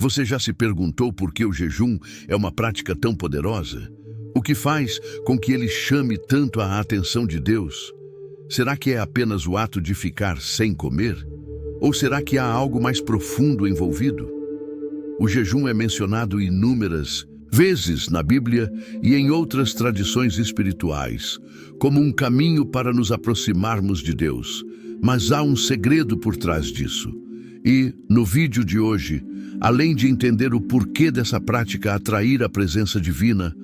Você já se perguntou por que o jejum é uma prática tão poderosa? O que faz com que ele chame tanto a atenção de Deus? Será que é apenas o ato de ficar sem comer? Ou será que há algo mais profundo envolvido? O jejum é mencionado inúmeras vezes na Bíblia e em outras tradições espirituais, como um caminho para nos aproximarmos de Deus. Mas há um segredo por trás disso. E, no vídeo de hoje, além de entender o porquê dessa prática atrair a presença divina,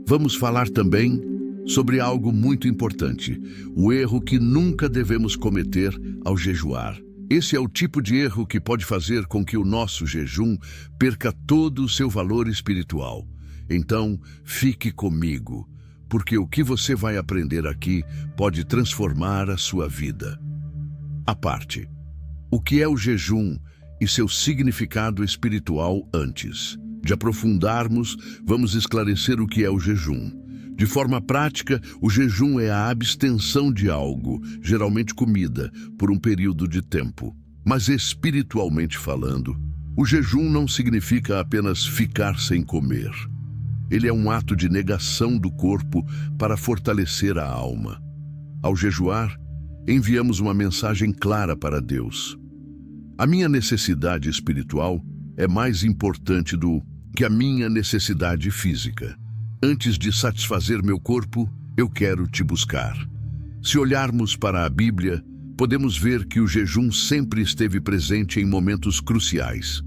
vamos falar também sobre algo muito importante, o erro que nunca devemos cometer ao jejuar. Esse é o tipo de erro que pode fazer com que o nosso jejum perca todo o seu valor espiritual. Então, fique comigo, porque o que você vai aprender aqui pode transformar a sua vida. A parte. O que é o jejum e seu significado espiritual antes de aprofundarmos, vamos esclarecer o que é o jejum. De forma prática, o jejum é a abstenção de algo, geralmente comida, por um período de tempo. Mas espiritualmente falando, o jejum não significa apenas ficar sem comer. Ele é um ato de negação do corpo para fortalecer a alma. Ao jejuar, enviamos uma mensagem clara para Deus. A minha necessidade espiritual é mais importante do que a minha necessidade física. Antes de satisfazer meu corpo, eu quero te buscar. Se olharmos para a Bíblia, podemos ver que o jejum sempre esteve presente em momentos cruciais.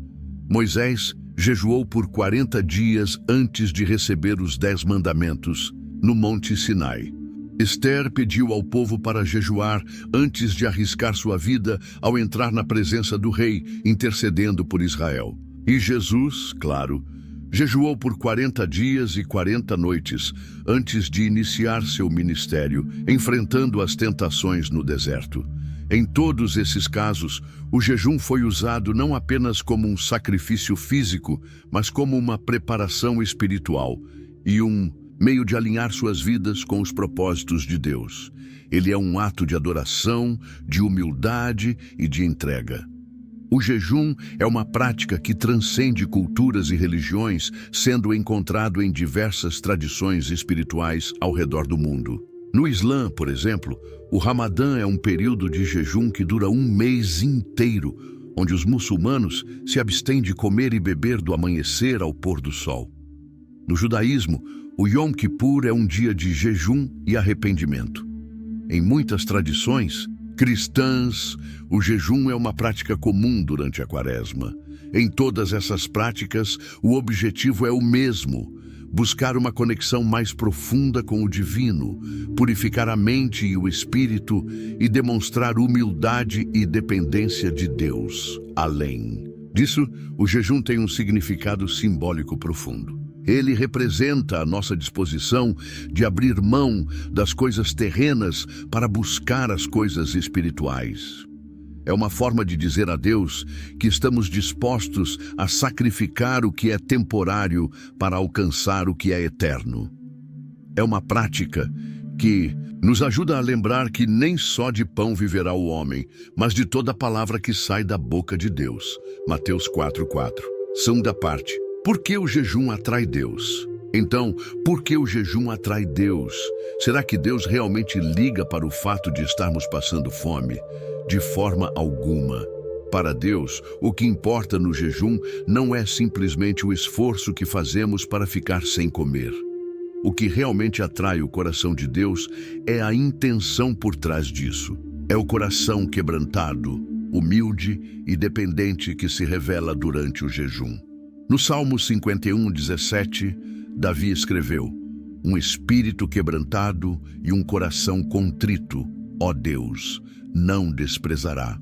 Moisés jejuou por 40 dias antes de receber os 10 mandamentos, no Monte Sinai. Esther pediu ao povo para jejuar antes de arriscar sua vida ao entrar na presença do rei, intercedendo por Israel. E Jesus, claro, jejuou por 40 dias e 40 noites antes de iniciar seu ministério, enfrentando as tentações no deserto. Em todos esses casos, o jejum foi usado não apenas como um sacrifício físico, mas como uma preparação espiritual e um meio de alinhar suas vidas com os propósitos de Deus. Ele é um ato de adoração, de humildade e de entrega. O jejum é uma prática que transcende culturas e religiões, sendo encontrado em diversas tradições espirituais ao redor do mundo. No Islã, por exemplo, o Ramadã é um período de jejum que dura um mês inteiro, onde os muçulmanos se abstêm de comer e beber do amanhecer ao pôr do sol. No judaísmo, o Yom Kippur é um dia de jejum e arrependimento. Em muitas tradições cristãs, o jejum é uma prática comum durante a Quaresma. Em todas essas práticas, o objetivo é o mesmo: buscar uma conexão mais profunda com o divino, purificar a mente e o espírito e demonstrar humildade e dependência de Deus. Além disso, o jejum tem um significado simbólico profundo. Ele representa a nossa disposição de abrir mão das coisas terrenas para buscar as coisas espirituais. É uma forma de dizer a Deus que estamos dispostos a sacrificar o que é temporário para alcançar o que é eterno. É uma prática que nos ajuda a lembrar que nem só de pão viverá o homem, mas de toda palavra que sai da boca de Deus. Mateus 4:4. Segunda parte. Por que o jejum atrai Deus? Então, por que o jejum atrai Deus? Será que Deus realmente liga para o fato de estarmos passando fome? De forma alguma. Para Deus, o que importa no jejum não é simplesmente o esforço que fazemos para ficar sem comer. O que realmente atrai o coração de Deus é a intenção por trás disso. É o coração quebrantado, humilde e dependente que se revela durante o jejum. No Salmo 51:17, Davi escreveu: um espírito quebrantado e um coração contrito, ó Deus, não desprezará.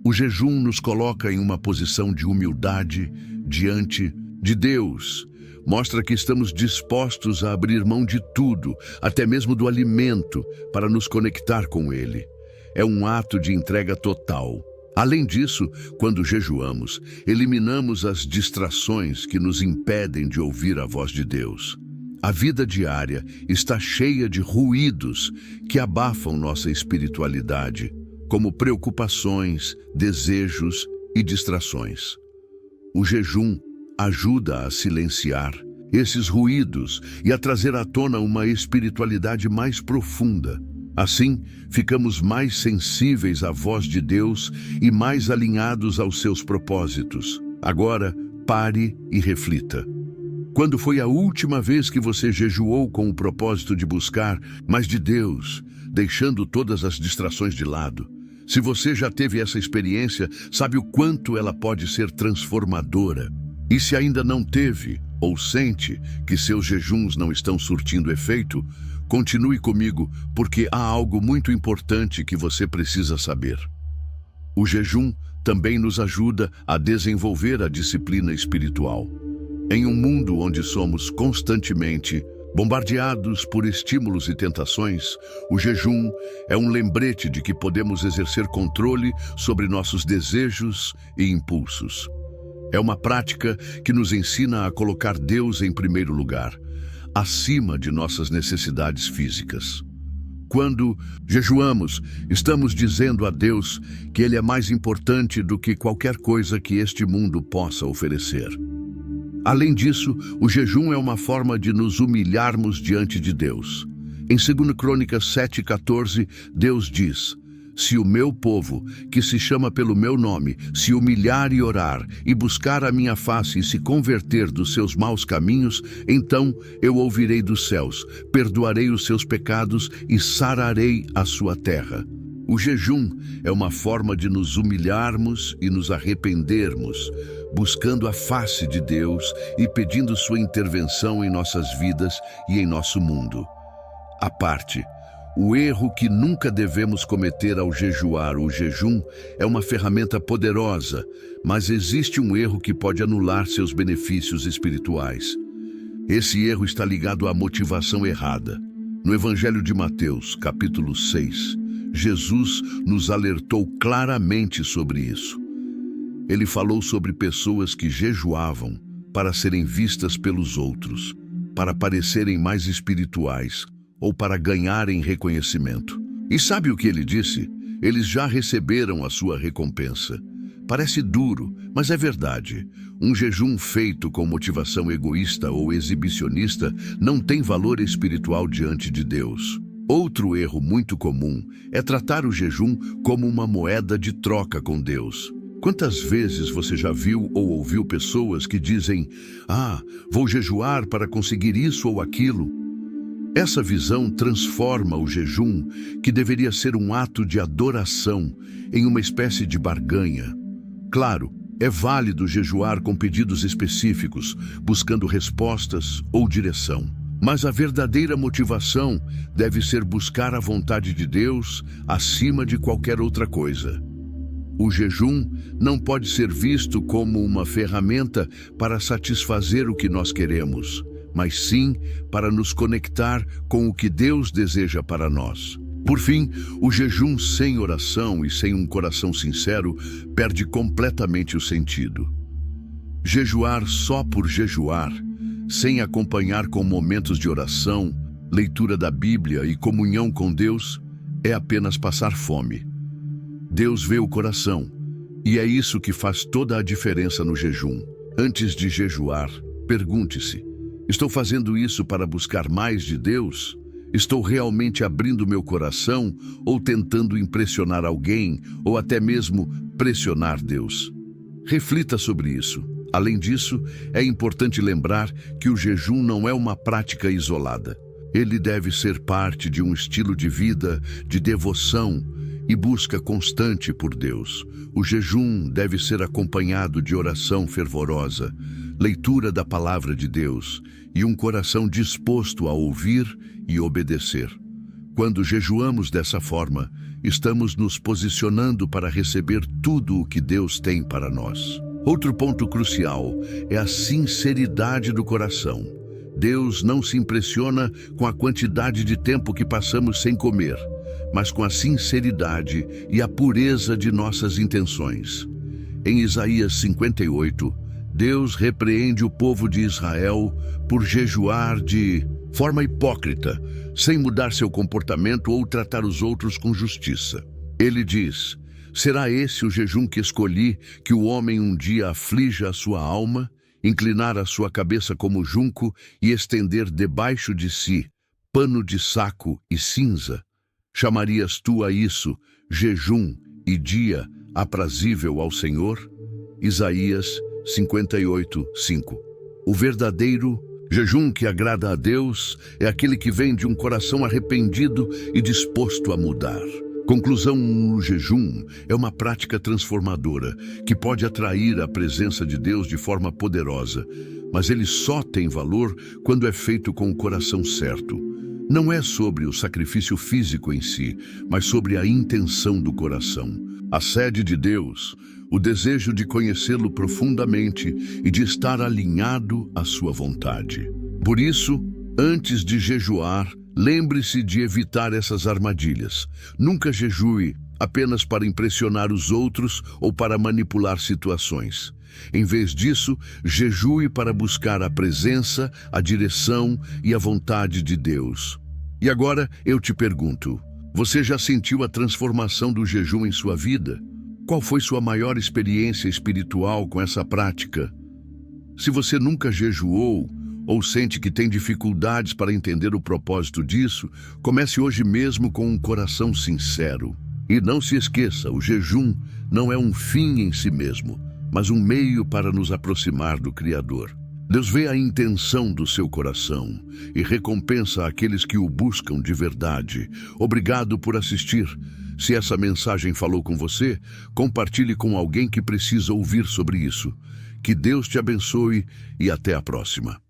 O jejum nos coloca em uma posição de humildade diante de Deus. Mostra que estamos dispostos a abrir mão de tudo, até mesmo do alimento, para nos conectar com Ele. É um ato de entrega total. Além disso, quando jejuamos, eliminamos as distrações que nos impedem de ouvir a voz de Deus. A vida diária está cheia de ruídos que abafam nossa espiritualidade, como preocupações, desejos e distrações. O jejum ajuda a silenciar esses ruídos e a trazer à tona uma espiritualidade mais profunda. Assim, ficamos mais sensíveis à voz de Deus e mais alinhados aos seus propósitos. Agora, pare e reflita. Quando foi a última vez que você jejuou com o propósito de buscar mais de Deus, deixando todas as distrações de lado? Se você já teve essa experiência, sabe o quanto ela pode ser transformadora. E se ainda não teve, ou sente que seus jejuns não estão surtindo efeito, continue comigo, porque há algo muito importante que você precisa saber. O jejum também nos ajuda a desenvolver a disciplina espiritual. Em um mundo onde somos constantemente bombardeados por estímulos e tentações, o jejum é um lembrete de que podemos exercer controle sobre nossos desejos e impulsos. É uma prática que nos ensina a colocar Deus em primeiro lugar, acima de nossas necessidades físicas. Quando jejuamos, estamos dizendo a Deus que Ele é mais importante do que qualquer coisa que este mundo possa oferecer. Além disso, o jejum é uma forma de nos humilharmos diante de Deus. Em 2 Crônicas 7,14, Deus diz: "Se o meu povo, que se chama pelo meu nome, se humilhar e orar, e buscar a minha face e se converter dos seus maus caminhos, então eu ouvirei dos céus, perdoarei os seus pecados e sararei a sua terra." O jejum é uma forma de nos humilharmos e nos arrependermos, buscando a face de Deus e pedindo sua intervenção em nossas vidas e em nosso mundo. À parte, o erro que nunca devemos cometer ao jejuar. O jejum é uma ferramenta poderosa, mas existe um erro que pode anular seus benefícios espirituais. Esse erro está ligado à motivação errada. No Evangelho de Mateus, capítulo 6, Jesus nos alertou claramente sobre isso. Ele falou sobre pessoas que jejuavam para serem vistas pelos outros, para parecerem mais espirituais ou para ganharem reconhecimento. E sabe o que ele disse? Eles já receberam a sua recompensa. Parece duro, mas é verdade. Um jejum feito com motivação egoísta ou exibicionista não tem valor espiritual diante de Deus. Outro erro muito comum é tratar o jejum como uma moeda de troca com Deus. Quantas vezes você já viu ou ouviu pessoas que dizem: vou jejuar para conseguir isso ou aquilo? Essa visão transforma o jejum, que deveria ser um ato de adoração, em uma espécie de barganha. Claro, é válido jejuar com pedidos específicos, buscando respostas ou direção. Mas a verdadeira motivação deve ser buscar a vontade de Deus acima de qualquer outra coisa. O jejum não pode ser visto como uma ferramenta para satisfazer o que nós queremos, mas sim para nos conectar com o que Deus deseja para nós. Por fim, o jejum sem oração e sem um coração sincero perde completamente o sentido. Jejuar só por jejuar, sem acompanhar com momentos de oração, leitura da Bíblia e comunhão com Deus, é apenas passar fome. Deus vê o coração, e é isso que faz toda a diferença no jejum. Antes de jejuar, pergunte-se: estou fazendo isso para buscar mais de Deus? Estou realmente abrindo meu coração ou tentando impressionar alguém ou até mesmo pressionar Deus? Reflita sobre isso. Além disso, é importante lembrar que o jejum não é uma prática isolada. Ele deve ser parte de um estilo de vida, de devoção e busca constante por Deus. O jejum deve ser acompanhado de oração fervorosa, leitura da palavra de Deus e um coração disposto a ouvir e obedecer. Quando jejuamos dessa forma, estamos nos posicionando para receber tudo o que Deus tem para nós. Outro ponto crucial é a sinceridade do coração. Deus não se impressiona com a quantidade de tempo que passamos sem comer, mas com a sinceridade e a pureza de nossas intenções. Em Isaías 58, Deus repreende o povo de Israel por jejuar de forma hipócrita, sem mudar seu comportamento ou tratar os outros com justiça. Ele diz: será esse o jejum que escolhi, que o homem um dia aflija a sua alma inclinar a sua cabeça como junco e estender debaixo de si pano de saco e cinza? Chamarias tu a isso jejum e dia aprazível ao Senhor? Isaías 58:5. O verdadeiro jejum que agrada a Deus é aquele que vem de um coração arrependido e disposto a mudar. Conclusão: o jejum é uma prática transformadora que pode atrair a presença de Deus de forma poderosa, mas ele só tem valor quando é feito com o coração certo. Não é sobre o sacrifício físico em si, mas sobre a intenção do coração. A sede de Deus, o desejo de conhecê-lo profundamente e de estar alinhado à sua vontade. Por isso, antes de jejuar, lembre-se de evitar essas armadilhas. Nunca jejue apenas para impressionar os outros ou para manipular situações. Em vez disso, jejue para buscar a presença, a direção e a vontade de Deus. E agora eu te pergunto, você já sentiu a transformação do jejum em sua vida? Qual foi sua maior experiência espiritual com essa prática? Se você nunca jejuou ou sente que tem dificuldades para entender o propósito disso, comece hoje mesmo com um coração sincero. E não se esqueça, o jejum não é um fim em si mesmo, mas um meio para nos aproximar do Criador. Deus vê a intenção do seu coração e recompensa aqueles que o buscam de verdade. Obrigado por assistir. Se essa mensagem falou com você, compartilhe com alguém que precisa ouvir sobre isso. Que Deus te abençoe e até a próxima.